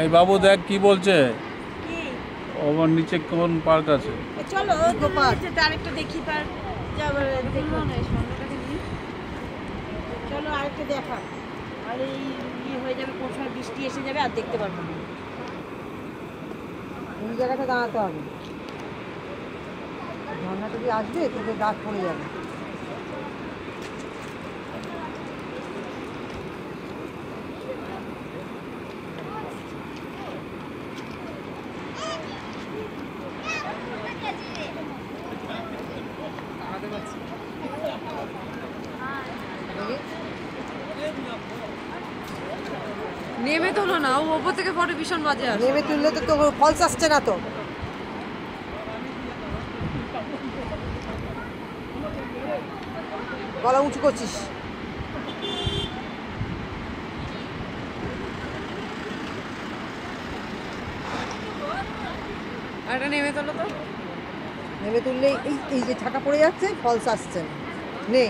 এই বাবু দেখ কি বলছে, কি ওর নিচে কোন পার্ক আছে? চলো আরেকটা দেখি পার যাবার দেখো না চলো আরেকটা দেখা আর এই হয়ে যাবে কোন সময় বৃষ্টি এসে যাবে আর দেখতে পারবো না এই জায়গাটা দাঁড়াতে হবে ঝর্ণা যদি আসবে তোকে দাগ পড়ে যাবে নেমে তোলো না, ও ওপর থেকে ফটো ভীষণ বাজে আসে। নেমে তুললে তো তোর ফলস আসছে না তো গলা উঁচু করছিস আর এটা নেমে তোলো তো। নেমে তুললে এই এই যে ছাকা পড়ে যাচ্ছে ফলস আসছে না নে